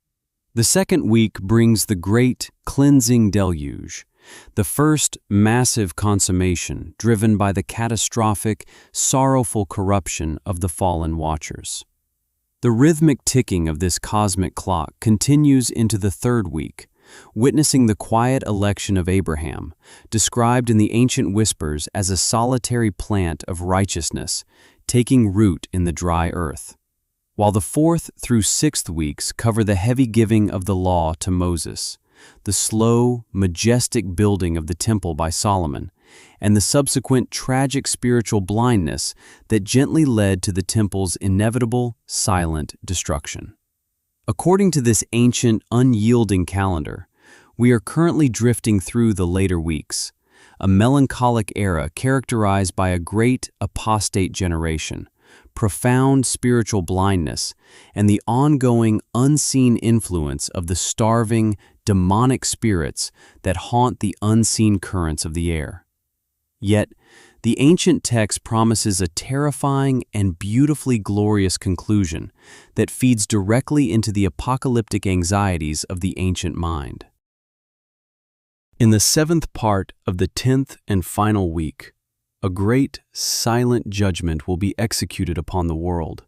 [SPEAKER 1] the second week brings the great, cleansing deluge, the first massive consummation driven by the catastrophic, sorrowful corruption of the fallen watchers. The rhythmic ticking of this cosmic clock continues into the third week, witnessing the quiet election of Abraham, described in the ancient whispers as a solitary plant of righteousness taking root in the dry earth, while the fourth through sixth weeks cover the heavy giving of the law to Moses, the slow, majestic building of the temple by Solomon, and the subsequent tragic spiritual blindness that gently led to the temple's inevitable, silent destruction. According to this ancient, unyielding calendar, we are currently drifting through the later weeks, a melancholic era characterized by a great apostate generation, profound spiritual blindness, and the ongoing unseen influence of the starving, demonic spirits that haunt the unseen currents of the air. Yet, the ancient text promises a terrifying and beautifully glorious conclusion that feeds directly into the apocalyptic anxieties of the ancient mind. In the seventh part of the 10th and final week, a great, silent judgment will be executed upon the world,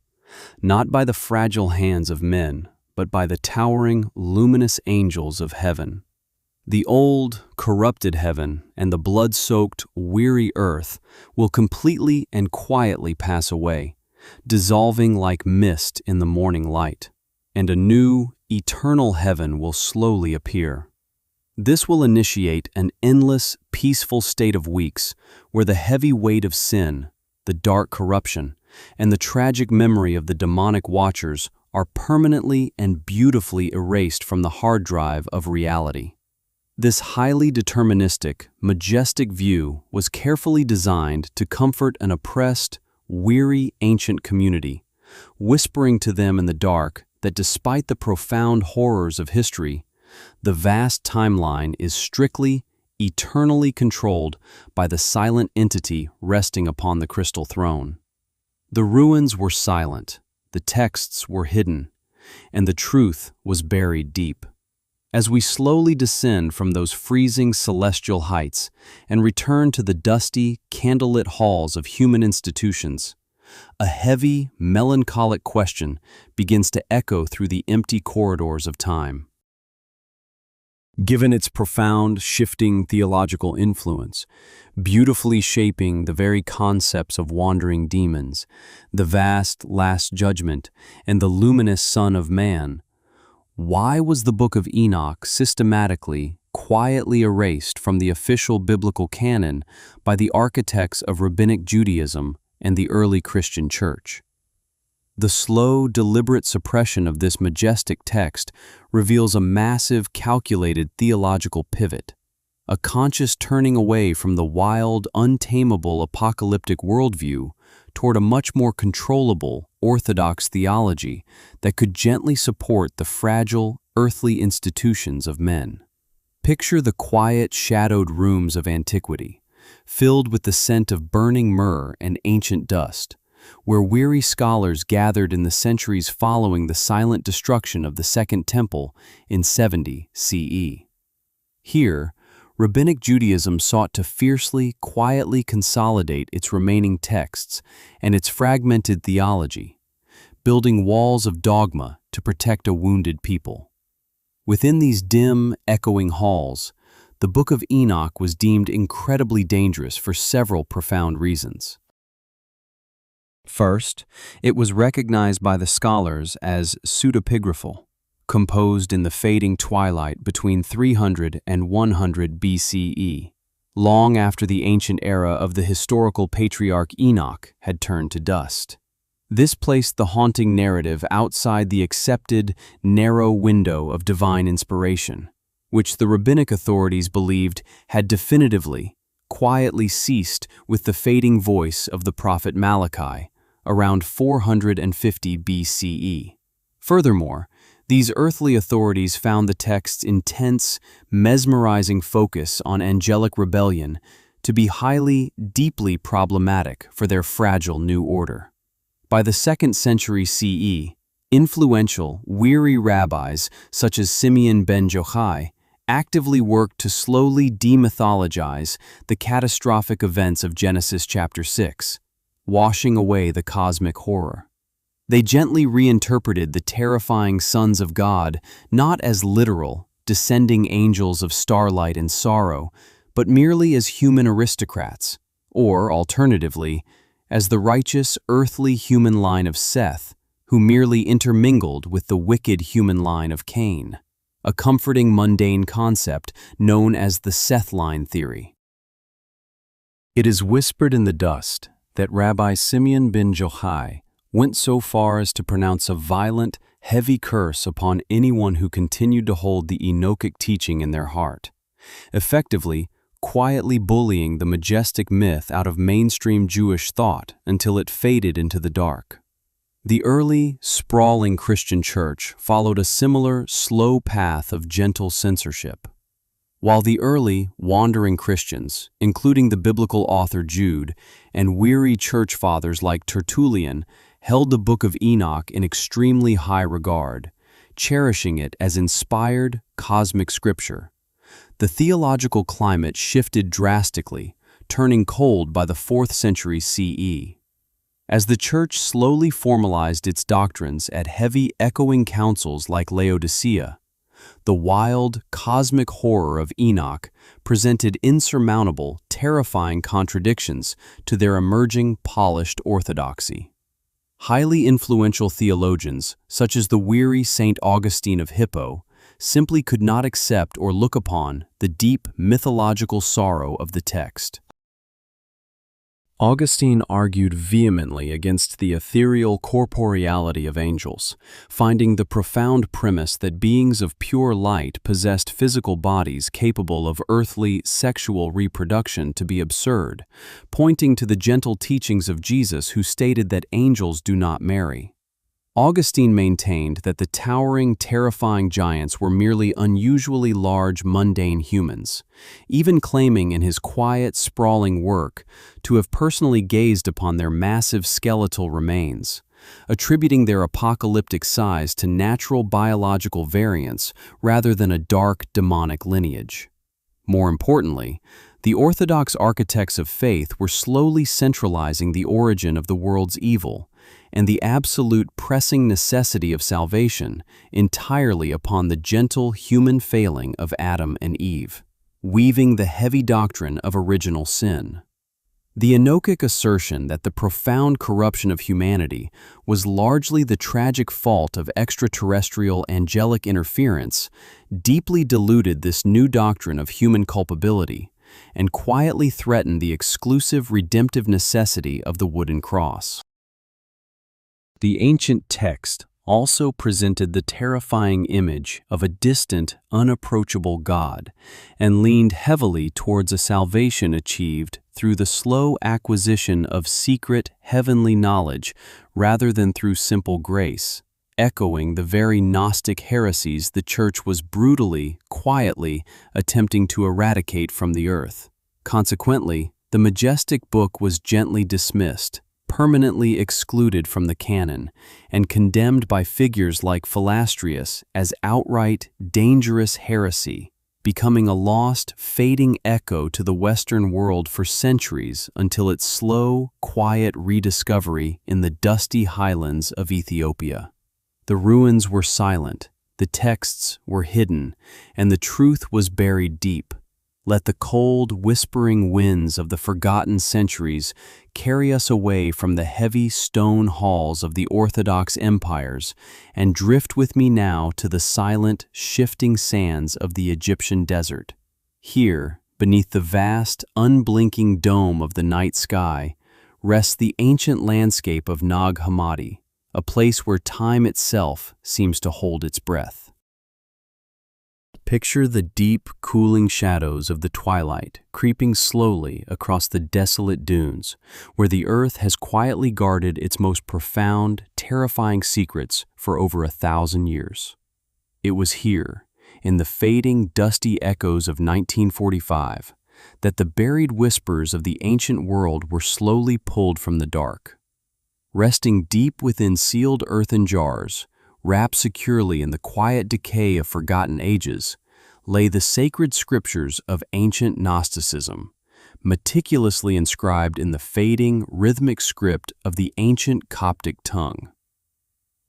[SPEAKER 1] not by the fragile hands of men, but by the towering, luminous angels of heaven. The old, corrupted heaven and the blood-soaked, weary earth will completely and quietly pass away, dissolving like mist in the morning light, and a new, eternal heaven will slowly appear. This will initiate an endless, peaceful state of weeks where the heavy weight of sin, the dark corruption, and the tragic memory of the demonic watchers are permanently and beautifully erased from the hard drive of reality. This highly deterministic, majestic view was carefully designed to comfort an oppressed, weary ancient community, whispering to them in the dark that despite the profound horrors of history, the vast timeline is strictly, eternally controlled by the silent entity resting upon the crystal throne. The ruins were silent, the texts were hidden, and the truth was buried deep. as we slowly descend from those freezing celestial heights and return to the dusty, candlelit halls of human institutions, a heavy, melancholic question begins to echo through the empty corridors of time. Given its profound, shifting theological influence, beautifully shaping the very concepts of wandering demons, the vast Last Judgment, and the luminous Son of Man, why was the Book of Enoch systematically, quietly erased from the official biblical canon by the architects of Rabbinic Judaism and the early Christian Church? The slow, deliberate suppression of this majestic text reveals a massive, calculated theological pivot, a conscious turning away from the wild, untamable apocalyptic worldview toward a much more controllable, orthodox theology that could gently support the fragile, earthly institutions of men. Picture the quiet, shadowed rooms of antiquity, filled with the scent of burning myrrh and ancient dust, where weary scholars gathered in the centuries following the silent destruction of the Second Temple in 70 CE. Here, Rabbinic Judaism sought to fiercely, quietly consolidate its remaining texts and its fragmented theology, building walls of dogma to protect a wounded people. Within these dim, echoing halls, the Book of Enoch was deemed incredibly dangerous for several profound reasons. First, it was recognized by the scholars as pseudepigraphal, composed in the fading twilight between 300 and 100 BCE, long after the ancient era of the historical patriarch Enoch had turned to dust. This placed the haunting narrative outside the accepted, narrow window of divine inspiration, which the rabbinic authorities believed had definitively, quietly ceased with the fading voice of the prophet Malachi around 450 BCE. Furthermore, these earthly authorities found the text's intense, mesmerizing focus on angelic rebellion to be highly, deeply problematic for their fragile new order. By the 2nd century CE, influential, weary rabbis such as Simeon ben Yochai actively worked to slowly demythologize the catastrophic events of Genesis chapter 6, washing away the cosmic horror. They gently reinterpreted the terrifying sons of God not as literal, descending angels of starlight and sorrow, but merely as human aristocrats, or, alternatively, as the righteous earthly human line of Seth, who merely intermingled with the wicked human line of Cain, a comforting mundane concept known as the Seth line theory. It is whispered in the dust that Rabbi Simeon ben Yochai went so far as to pronounce a violent, heavy curse upon anyone who continued to hold the Enochic teaching in their heart, effectively, quietly bullying the majestic myth out of mainstream Jewish thought until it faded into the dark. The early, sprawling Christian church followed a similar, slow path of gentle censorship. While the early, wandering Christians, including the biblical author Jude and weary church fathers like Tertullian, held the Book of Enoch in extremely high regard, cherishing it as inspired, cosmic scripture, the theological climate shifted drastically, turning cold by the 4th century CE. As the Church slowly formalized its doctrines at heavy, echoing councils like Laodicea, the wild, cosmic horror of Enoch presented insurmountable, terrifying contradictions to their emerging, polished orthodoxy. Highly influential theologians, such as the weary St. Augustine of Hippo, simply could not accept or look upon the deep mythological sorrow of the text. Augustine argued vehemently against the ethereal corporeality of angels, finding the profound premise that beings of pure light possessed physical bodies capable of earthly sexual reproduction to be absurd, pointing to the gentle teachings of Jesus who stated that angels do not marry. Augustine maintained that the towering, terrifying giants were merely unusually large, mundane humans, even claiming in his quiet, sprawling work to have personally gazed upon their massive skeletal remains, attributing their apocalyptic size to natural biological variants rather than a dark demonic lineage. More importantly, the orthodox architects of faith were slowly centralizing the origin of the world's evil and the absolute pressing necessity of salvation entirely upon the gentle human failing of Adam and Eve, weaving the heavy doctrine of original sin. The Enochic assertion that the profound corruption of humanity was largely the tragic fault of extraterrestrial angelic interference deeply diluted this new doctrine of human culpability and quietly threatened the exclusive redemptive necessity of the wooden cross. The ancient text also presented the terrifying image of a distant, unapproachable God and leaned heavily towards a salvation achieved through the slow acquisition of secret heavenly knowledge rather than through simple grace, echoing the very Gnostic heresies the Church was brutally, quietly attempting to eradicate from the earth. Consequently, the majestic book was gently dismissed, permanently excluded from the canon, and condemned by figures like Philastrius as outright, dangerous heresy, becoming a lost, fading echo to the Western world for centuries until its slow, quiet rediscovery in the dusty highlands of Ethiopia. The ruins were silent, the texts were hidden, and the truth was buried deep. Let the cold, whispering winds of the forgotten centuries carry us away from the heavy stone halls of the orthodox empires and drift with me now to the silent, shifting sands of the Egyptian desert. Here, beneath the vast, unblinking dome of the night sky, rests the ancient landscape of Nag Hammadi, a place where time itself seems to hold its breath. Picture the deep, cooling shadows of the twilight creeping slowly across the desolate dunes, where the earth has quietly guarded its most profound, terrifying secrets for over 1,000 years. It was here, in the fading, dusty echoes of 1945, that the buried whispers of the ancient world were slowly pulled from the dark. Resting deep within sealed earthen jars, wrapped securely in the quiet decay of forgotten ages, lay the sacred scriptures of ancient Gnosticism, meticulously inscribed in the fading, rhythmic script of the ancient Coptic tongue.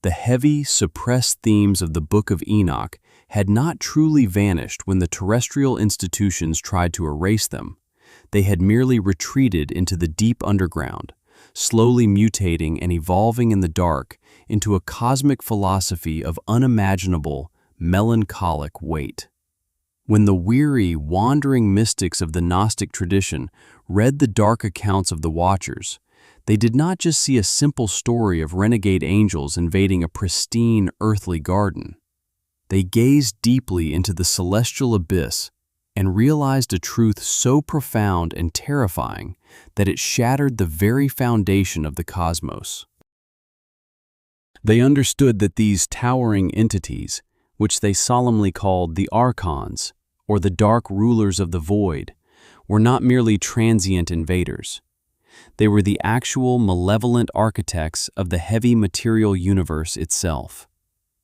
[SPEAKER 1] The heavy, suppressed themes of the Book of Enoch had not truly vanished when the terrestrial institutions tried to erase them. They had merely retreated into the deep underground, slowly mutating and evolving in the dark into a cosmic philosophy of unimaginable, melancholic weight. When the weary, wandering mystics of the Gnostic tradition read the dark accounts of the Watchers, they did not just see a simple story of renegade angels invading a pristine, earthly garden. They gazed deeply into the celestial abyss and realized a truth so profound and terrifying that it shattered the very foundation of the cosmos. They understood that these towering entities, which they solemnly called the Archons, or the dark rulers of the void, were not merely transient invaders. They were the actual malevolent architects of the heavy material universe itself.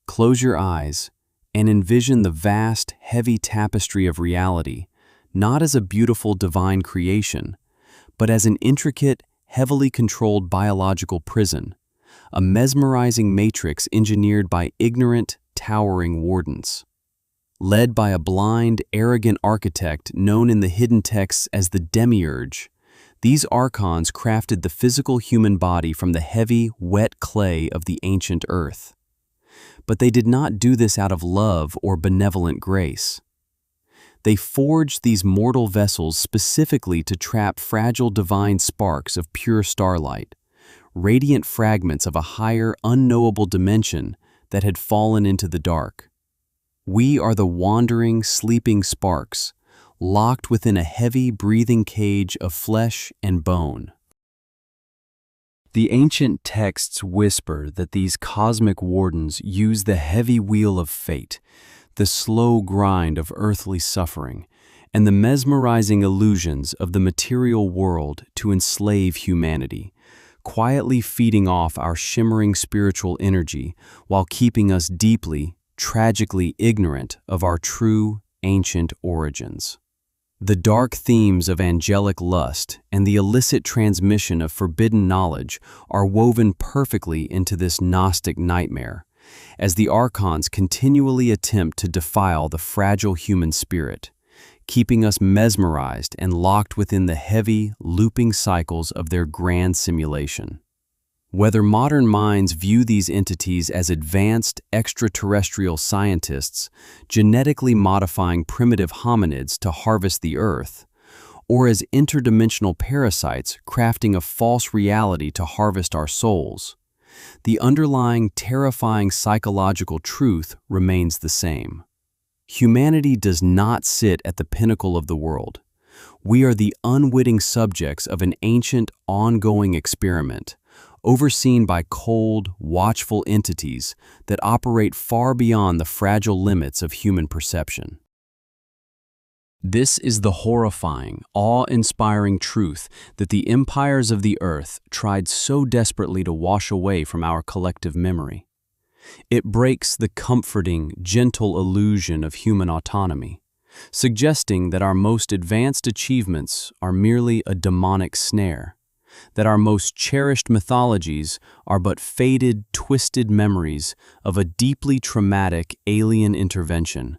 [SPEAKER 1] Close your eyes and envision the vast, heavy tapestry of reality, not as a beautiful divine creation, but as an intricate, heavily controlled biological prison, a mesmerizing matrix engineered by ignorant, towering wardens. Led by a blind, arrogant architect known in the hidden texts as the Demiurge, these Archons crafted the physical human body from the heavy, wet clay of the ancient earth. But they did not do this out of love or benevolent grace. They forged these mortal vessels specifically to trap fragile divine sparks of pure starlight, radiant fragments of a higher, unknowable dimension that had fallen into the dark. We are the wandering, sleeping sparks, locked within a heavy, breathing cage of flesh and bone. The ancient texts whisper that these cosmic wardens use the heavy wheel of fate, the slow grind of earthly suffering, and the mesmerizing illusions of the material world to enslave humanity, quietly feeding off our shimmering spiritual energy while keeping us deeply, tragically ignorant of our true, ancient origins. The dark themes of angelic lust and the illicit transmission of forbidden knowledge are woven perfectly into this Gnostic nightmare, as the Archons continually attempt to defile the fragile human spirit, keeping us mesmerized and locked within the heavy, looping cycles of their grand simulation. Whether modern minds view these entities as advanced extraterrestrial scientists genetically modifying primitive hominids to harvest the earth, or as interdimensional parasites crafting a false reality to harvest our souls, the underlying terrifying psychological truth remains the same. Humanity does not sit at the pinnacle of the world. We are the unwitting subjects of an ancient, ongoing experiment, overseen by cold, watchful entities that operate far beyond the fragile limits of human perception. This is the horrifying, awe-inspiring truth that the empires of the earth tried so desperately to wash away from our collective memory. It breaks the comforting, gentle illusion of human autonomy, suggesting that our most advanced achievements are merely a demonic snare, that our most cherished mythologies are but faded, twisted memories of a deeply traumatic alien intervention,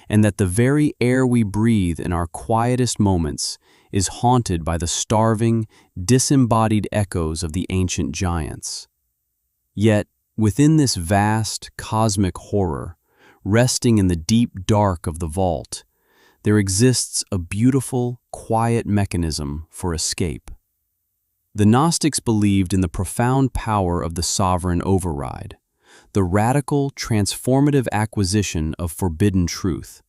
[SPEAKER 1] and that the very air we breathe in our quietest moments is haunted by the starving, disembodied echoes of the ancient giants. Yet, within this vast, cosmic horror, resting in the deep dark of the vault, there exists a beautiful, quiet mechanism for escape. The Gnostics believed in the profound power of the sovereign override, the radical, transformative acquisition of forbidden truth,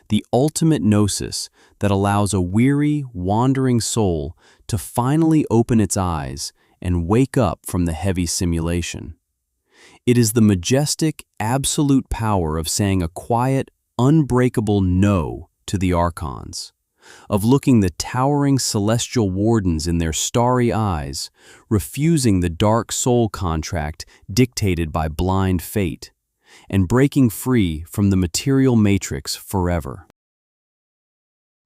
[SPEAKER 1] the ultimate gnosis that allows a weary, wandering soul to finally open its eyes and wake up from the heavy simulation. It is the majestic, absolute power of saying a quiet, unbreakable no to the Archons, of looking the towering celestial wardens in their starry eyes, refusing the dark soul contract dictated by blind fate, and breaking free from the material matrix forever.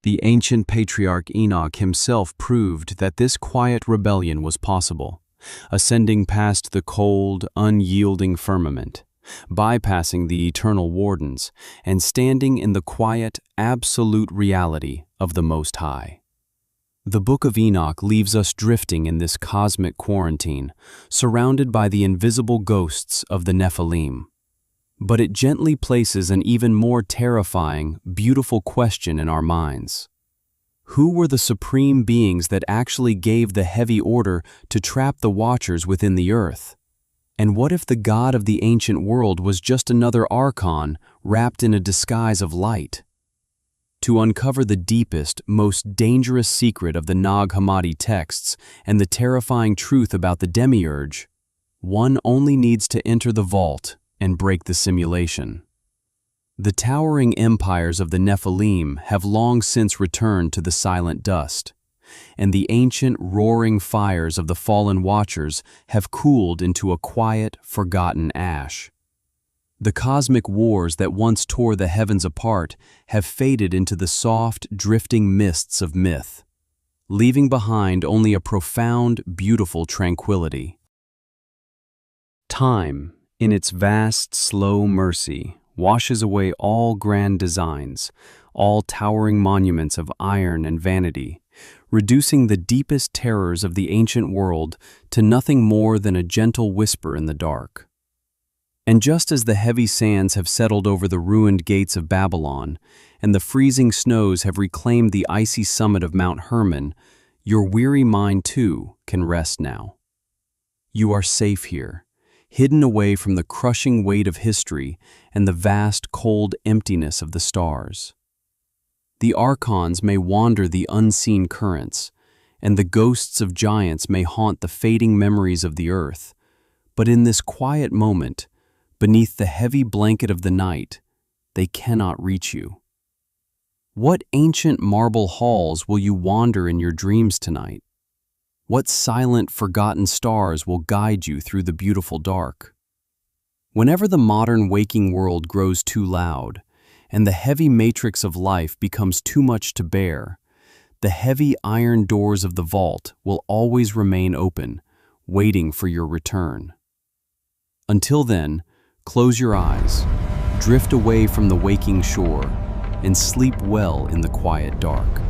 [SPEAKER 1] The ancient patriarch Enoch himself proved that this quiet rebellion was possible, ascending past the cold, unyielding firmament, bypassing the eternal wardens, and standing in the quiet, absolute reality of the Most High. The Book of Enoch leaves us drifting in this cosmic quarantine, surrounded by the invisible ghosts of the Nephilim. But it gently places an even more terrifying, beautiful question in our minds. Who were the supreme beings that actually gave the heavy order to trap the Watchers within the earth? And what if the God of the ancient world was just another Archon wrapped in a disguise of light? To uncover the deepest, most dangerous secret of the Nag Hammadi texts and the terrifying truth about the demiurge, one only needs to enter the vault and break the simulation. The towering empires of the Nephilim have long since returned to the silent dust, and the ancient roaring fires of the fallen Watchers have cooled into a quiet, forgotten ash. The cosmic wars that once tore the heavens apart have faded into the soft, drifting mists of myth, leaving behind only a profound, beautiful tranquility. Time, in its vast, slow mercy, washes away all grand designs, all towering monuments of iron and vanity, reducing the deepest terrors of the ancient world to nothing more than a gentle whisper in the dark. And just as the heavy sands have settled over the ruined gates of Babylon, and the freezing snows have reclaimed the icy summit of Mount Hermon, your weary mind too can rest now. You are safe here, hidden away from the crushing weight of history and the vast, cold emptiness of the stars. The Archons may wander the unseen currents, and the ghosts of giants may haunt the fading memories of the earth, but in this quiet moment, beneath the heavy blanket of the night, they cannot reach you. What ancient marble halls will you wander in your dreams tonight? What silent, forgotten stars will guide you through the beautiful dark? Whenever the modern waking world grows too loud, and the heavy matrix of life becomes too much to bear, the heavy iron doors of the vault will always remain open, waiting for your return. Until then, close your eyes, drift away from the waking shore, and sleep well in the quiet dark.